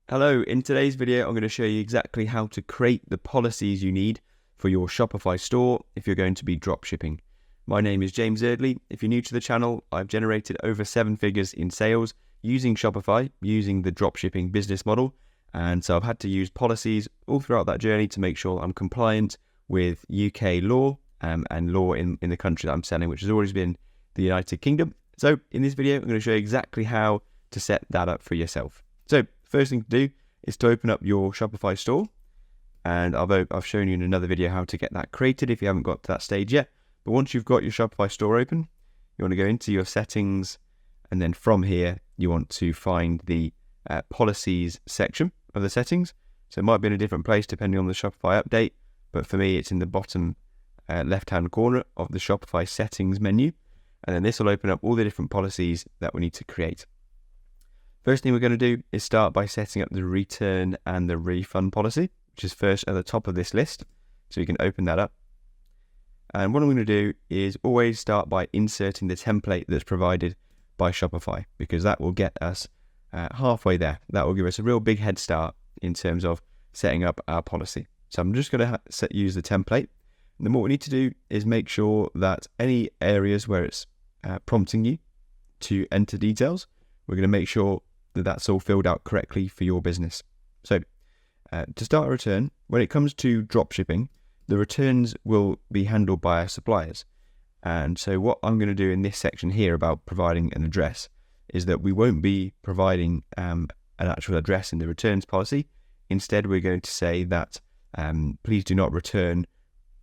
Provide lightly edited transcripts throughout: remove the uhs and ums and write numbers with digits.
Hello, in today's video I'm going to show you exactly how to create the policies you need for your Shopify store if you're going to be dropshipping. My name is James Eardley. If you're new to the channel, I've generated over 7 figures in sales using Shopify, using the dropshipping business model, and so I've had to use policies all throughout that journey to make sure I'm compliant with UK law and law in the country that I'm selling, which has always been the United Kingdom. So in this video I'm going to show you exactly how to set that up for yourself. So first thing to do is to open up your Shopify store, and I've shown you in another video how to get that created if you haven't got to that stage yet. But once you've got your Shopify store open, you want to go into your settings, and then from here you want to find the policies section of the settings. So it might be in a different place depending on the Shopify update, but for me it's in the bottom left hand corner of the Shopify settings menu, and then this will open up all the different policies that we need to create. First thing we're going to do is start by setting up the return and the refund policy, which is first at the top of this list. So you can open that up. And what I'm going to do is always start by inserting the template that's provided by Shopify, because that will get us halfway there. That will give us a real big head start in terms of setting up our policy. So I'm just going to use the template. And then what we need to do is make sure that any areas where it's prompting you to enter details, we're going to make sure that that's all filled out correctly for your business. So to start a return, when it comes to dropshipping, the returns will be handled by our suppliers. And so what I'm going to do in this section here about providing an address is that we won't be providing an actual address in the returns policy. Instead, we're going to say that please do not return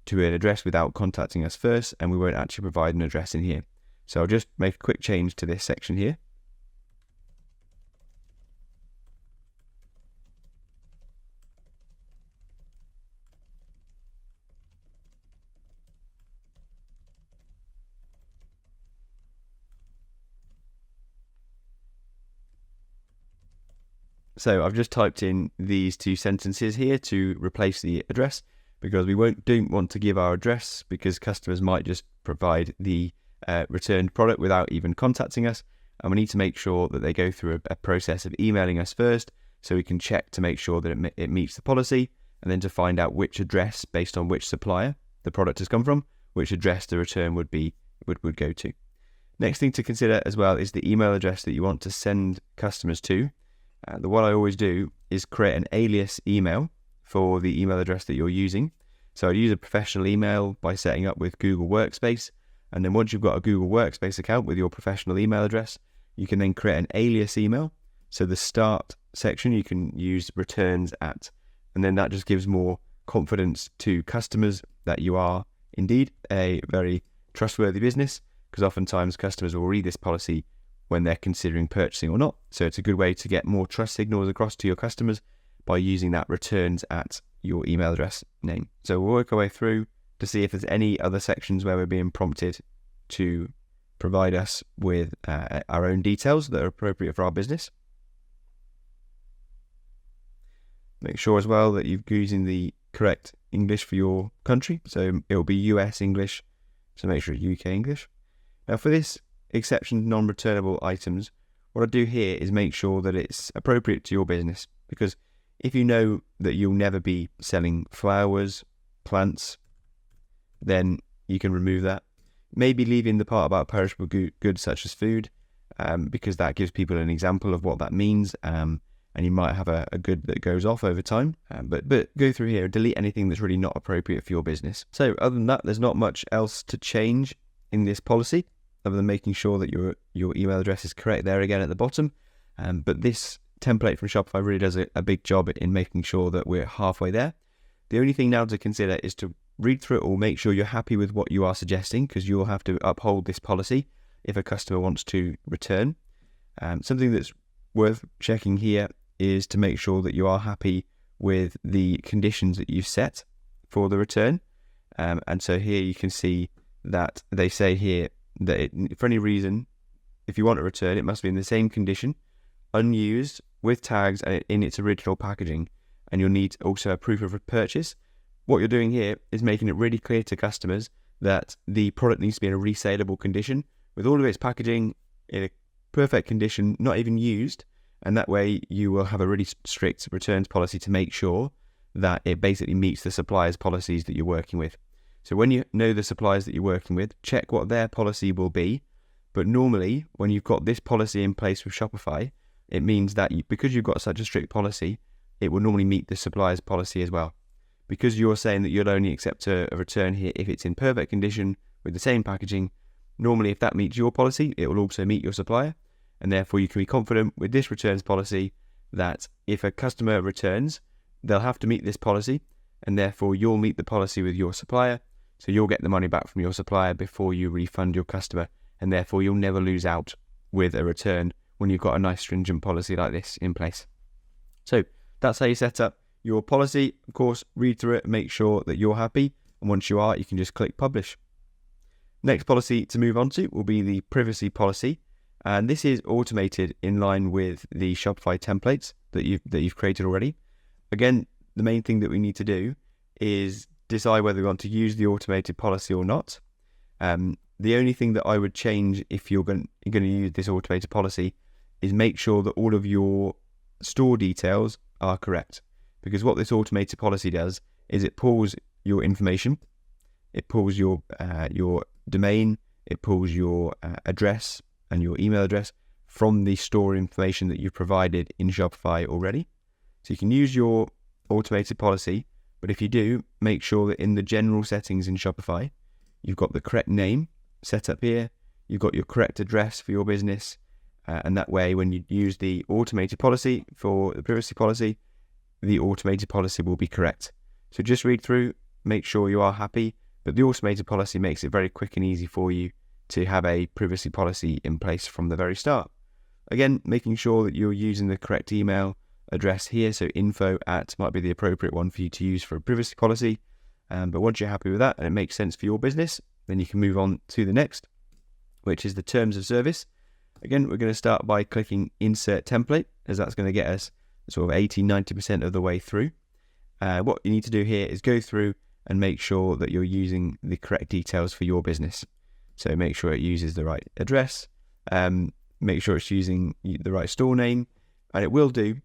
to an address without contacting us first, and we won't actually provide an address in here. So I'll just make a quick change to this section here. So I've just typed in these two sentences here to replace the address, because we don't want to give our address, because customers might just provide the returned product without even contacting us, and we need to make sure that they go through a process of emailing us first so we can check to make sure that it meets the policy, and then to find out which address, based on which supplier the product has come from, which address the return would go to. Next thing to consider as well is the email address that you want to send customers to. What I always do is create an alias email for the email address that you're using. So I'd use a professional email by setting up with Google Workspace, and then once you've got a Google Workspace account with your professional email address, you can then create an alias email. So the start section you can use returns at, and then that just gives more confidence to customers that you are indeed a very trustworthy business, because oftentimes customers will read this policy when they're considering purchasing or not. So it's a good way to get more trust signals across to your customers by using that returns at your email address name. So we'll work our way through to see if there's any other sections where we're being prompted to provide us with our own details that are appropriate for our business. Make sure as well that you're using the correct English for your country. So it will be US English, so make sure it's UK English. Now for this exception non-returnable items, what I do here is make sure that it's appropriate to your business, because if you know that you'll never be selling flowers, plants, then you can remove that. Maybe leaving the part about perishable goods such as food, because that gives people an example of what that means, and you might have a good that goes off over time, but go through here and delete anything that's really not appropriate for your business. So other than that, there's not much else to change in this policy, other than making sure that your email address is correct there again at the bottom. But this template from Shopify really does a big job in making sure that we're halfway there. The only thing now to consider is to read through it all, make sure you're happy with what you are suggesting, because you'll have to uphold this policy if a customer wants to return. Something that's worth checking here is to make sure that you are happy with the conditions that you've set for the return. And so here you can see that they say here that for any reason, if you want to return, it must be in the same condition, unused, with tags and in its original packaging, and you'll need also a proof of purchase. What you're doing here is making it really clear to customers that the product needs to be in a resaleable condition, with all of its packaging in a perfect condition, not even used, And that way you will have a really strict returns policy to make sure that it basically meets the supplier's policies that you're working with. So when you know the suppliers that you're working with, check what their policy will be. But normally, when you've got this policy in place with Shopify, it means that because you've got such a strict policy, it will normally meet the supplier's policy as well. Because you're saying that you'll only accept a return here if it's in perfect condition with the same packaging, normally if that meets your policy, it will also meet your supplier. And therefore you can be confident with this returns policy that if a customer returns, they'll have to meet this policy, and therefore you'll meet the policy with your supplier. So you'll get the money back from your supplier before you refund your customer, and therefore you'll never lose out with a return when you've got a nice stringent policy like this in place. So that's how you set up your policy. Of course, read through it, make sure that you're happy, and once you are, you can just click publish. Next policy to move on to will be the privacy policy, and this is automated in line with the Shopify templates that you've created already. Again, the main thing that we need to do is decide whether we want to use the automated policy or not. The only thing that I would change if you're going to use this automated policy is make sure that all of your store details are correct. Because what this automated policy does is it pulls your information, it pulls your domain, it pulls your address and your email address from the store information that you've provided in Shopify already. So you can use your automated policy, but if you do, make sure that in the general settings in Shopify, you've got the correct name set up here, you've got your correct address for your business, and that way when you use the automated policy for the privacy policy, the automated policy will be correct. So just read through, make sure you are happy, but the automated policy makes it very quick and easy for you to have a privacy policy in place from the very start. Again, making sure that you're using the correct email address here, so info@ might be the appropriate one for you to use for a privacy policy. But once you're happy with that and it makes sense for your business, then you can move on to the next, which is the terms of service. Again, we're going to start by clicking insert template, as that's going to get us sort of 80-90% of the way through. What you need to do here is go through and make sure that you're using the correct details for your business. So make sure it uses the right address, make sure it's using the right store name, and it will do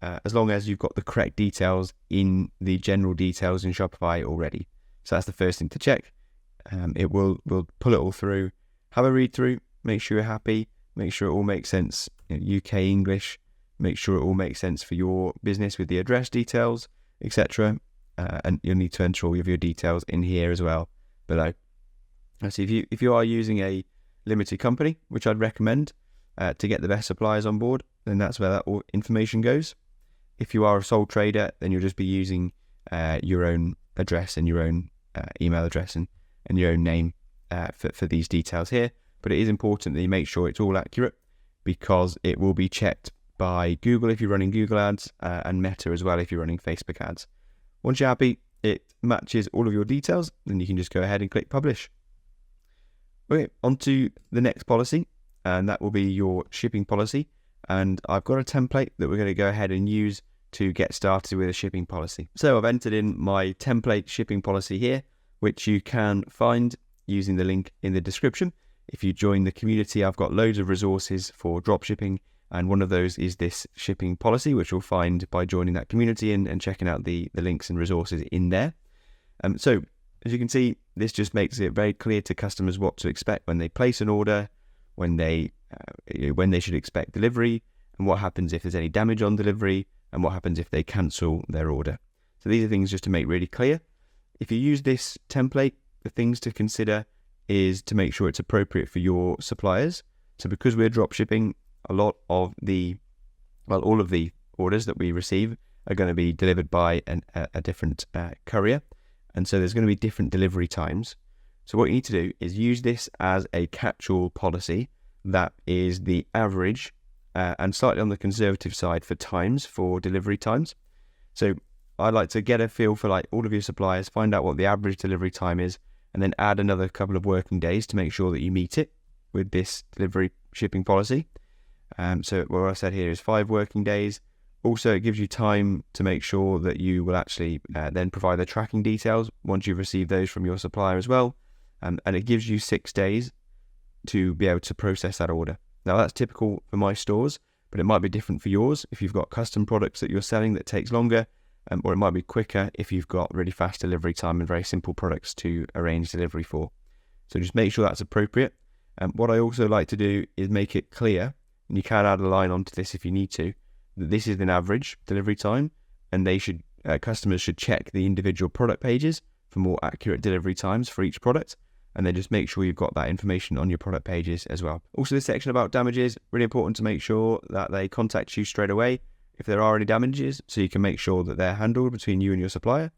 as long as you've got the correct details in the general details in Shopify already. So that's the first thing to check. It will pull it all through, have a read through, make sure you're happy, make sure it all makes sense in UK English, make sure it all makes sense for your business with the address details, etc. And you'll need to enter all of your details in here as well below. So if you are using a limited company, which I'd recommend to get the best suppliers on board, then that's where that information goes. If you are a sole trader, then you'll just be using your own address and your own email address and your own name for these details here. But it is important that you make sure it's all accurate, because it will be checked by Google if you're running Google ads and Meta as well if you're running Facebook ads. Once you're happy, it matches all of your details, then you can just go ahead and click publish. Okay, on to the next policy, and that will be your shipping policy. And I've got a template that we're going to go ahead and use to get started with a shipping policy. So I've entered in my template shipping policy here, which you can find using the link in the description. If you join the community, I've got loads of resources for dropshipping, and one of those is this shipping policy, which you'll find by joining that community and checking out the links and resources in there. So as you can see, this just makes it very clear to customers what to expect when they place an order, when they should expect delivery, and what happens if there's any damage on delivery, and what happens if they cancel their order. So these are things just to make really clear. If you use this template, the things to consider is to make sure it's appropriate for your suppliers. So because we're dropshipping, all of the orders that we receive are going to be delivered by a different courier. And so there's going to be different delivery times. So what you need to do is use this as a catch-all policy that is the average and slightly on the conservative side for times, for delivery times. So I'd like to get a feel for like all of your suppliers, find out what the average delivery time is, and then add another couple of working days to make sure that you meet it with this delivery shipping policy. So what I said here is 5 working days. Also, it gives you time to make sure that you will actually then provide the tracking details once you've received those from your supplier as well. And it gives you 6 days to be able to process that order. Now, that's typical for my stores, but it might be different for yours if you've got custom products that you're selling that takes longer, or it might be quicker if you've got really fast delivery time and very simple products to arrange delivery for. So just make sure that's appropriate. What I also like to do is make it clear, and you can add a line onto this if you need to, that this is an average delivery time, and customers should check the individual product pages for more accurate delivery times for each product, and then just make sure you've got that information on your product pages as well. Also, this section about damages, really important to make sure that they contact you straight away if there are any damages, so you can make sure that they're handled between you and your supplier.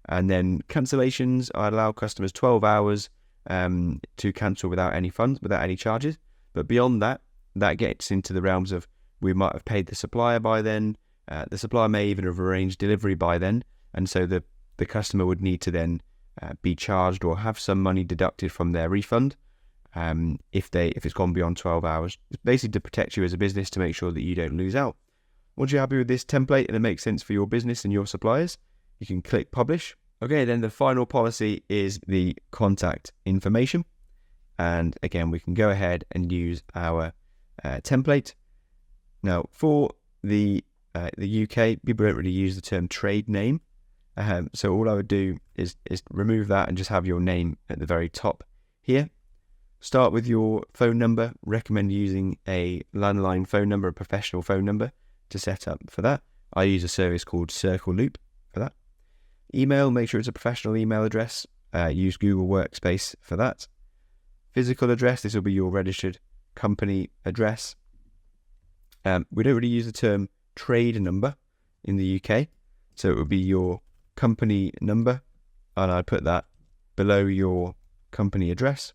And then cancellations, I allow customers 12 hours to cancel without any funds, without any charges. But beyond that, that gets into the realms of we might have paid the supplier by then. The supplier may even have arranged delivery by then, and so the customer would need to then be charged or have some money deducted from their refund if it's gone beyond 12 hours. It's basically to protect you as a business, to make sure that you don't lose out. Once you're happy with this template and it makes sense for your business and your suppliers, you can click publish. Okay, then the final policy is the contact information. And again, we can go ahead and use our template. Now, for the UK, people don't really use the term trade name. So all I would do is remove that and just have your name at the very top here. Start with your phone number. Recommend using a landline phone number, a professional phone number to set up for that. I use a service called Circle Loop for that. Email, make sure it's a professional email address. Use Google Workspace for that. Physical address, this will be your registered company address. We don't really use the term trade number in the UK, so it would be your company number, and I put that below your company address.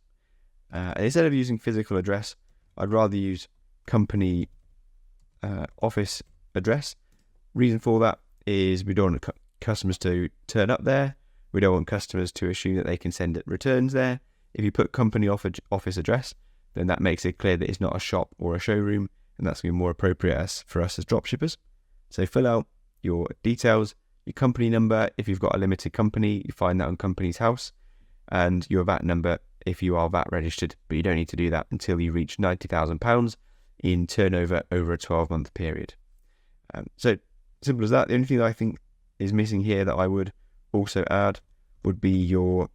Instead of using physical address, I'd rather use company office address. Reason for that is we don't want customers to turn up there. We don't want customers to assume that they can send returns there. If you put company office address, then that makes it clear that it's not a shop or a showroom, and that's going to be more appropriate for us as dropshippers. So fill out your details, your company number. If you've got a limited company, you find that on Company's House, and your VAT number if you are VAT registered, but you don't need to do that until you reach £90,000 in turnover over a 12-month period. So simple as that. The only thing that I think is missing here that I would also add would be your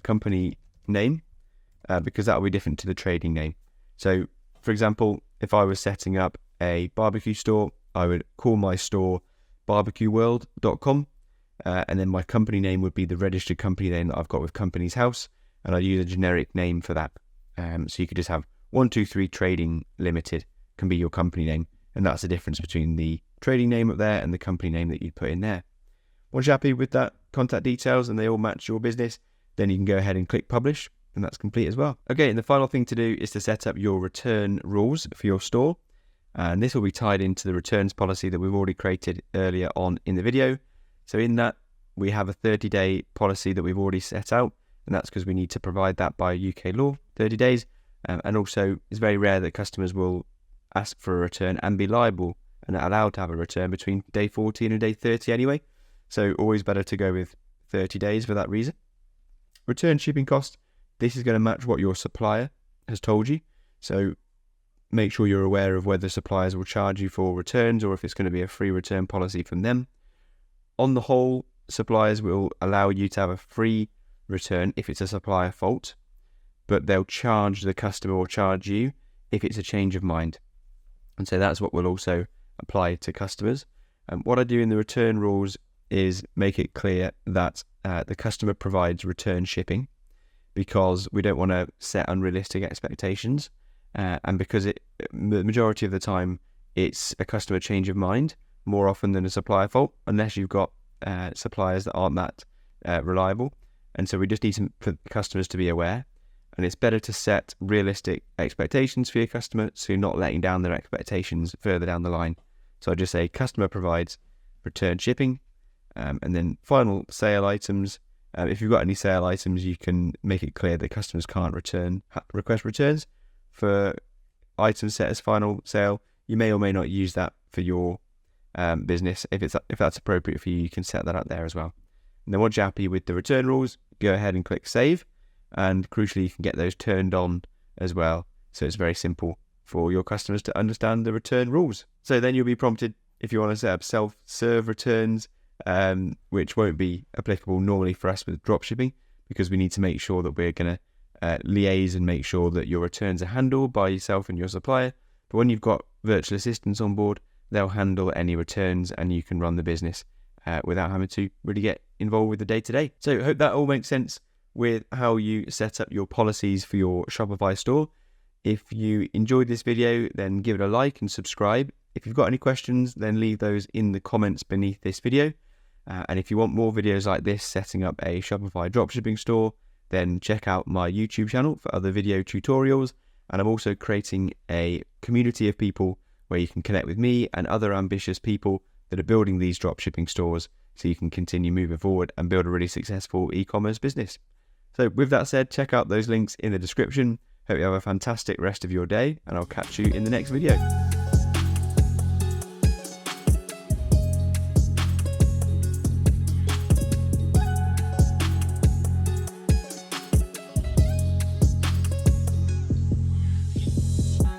company name, because that will be different to the trading name. So for example, if I was setting up a barbecue store, I would call my store barbecueworld.com, and then my company name would be the registered company name that I've got with Company's House, and I use a generic name for that. So you could just have 123 Trading Limited can be your company name, and that's the difference between the trading name up there and the company name that you'd put in there. Once you're happy with that contact details and they all match your business, then you can go ahead and click publish, and that's complete as well. Okay, and the final thing to do is to set up your return rules for your store, and this will be tied into the returns policy that we've already created earlier on in the video. So in that, we have a 30-day policy that we've already set out, and that's because we need to provide that by UK law, 30 days. And also, it's very rare that customers will ask for a return and be liable and are allowed to have a return between day 14 and day 30 anyway. So always better to go with 30 days for that reason. Return shipping cost, this is going to match what your supplier has told you. So make sure you're aware of whether suppliers will charge you for returns or if it's going to be a free return policy from them. On the whole, suppliers will allow you to have a free return if it's a supplier fault, but they'll charge the customer or charge you if it's a change of mind. And so that's what will also apply to customers. And what I do in the return rules is make it clear that the customer provides return shipping, because we don't want to set unrealistic expectations. And because the majority of the time it's a customer change of mind more often than a supplier fault, unless you've got suppliers that aren't that reliable. And so we just need for customers to be aware. And it's better to set realistic expectations for your customer, so you're not letting down their expectations further down the line. So I just say customer provides return shipping, and then final sale items. If you've got any sale items, you can make it clear that customers can't request returns for items set as final sale. You may or may not use that for your business. If that's appropriate for you, you can set that up there as well. And then once you're happy with the return rules, go ahead and click save. And crucially, you can get those turned on as well. So it's very simple for your customers to understand the return rules. So then you'll be prompted if you want to set up self-serve returns, which won't be applicable normally for us with dropshipping, because we need to make sure that we're going to liaise and make sure that your returns are handled by yourself and your supplier. But when you've got virtual assistants on board, they'll handle any returns and you can run the business without having to really get involved with the day-to-day. So I hope that all makes sense with how you set up your policies for your Shopify store. If you enjoyed this video, then give it a like and subscribe. If you've got any questions, then leave those in the comments beneath this video. And if you want more videos like this setting up a Shopify dropshipping store, then check out my YouTube channel for other video tutorials. And I'm also creating a community of people where you can connect with me and other ambitious people that are building these dropshipping stores, so you can continue moving forward and build a really successful e-commerce business. So with that said, check out those links in the description. Hope you have a fantastic rest of your day, and I'll catch you in the next video.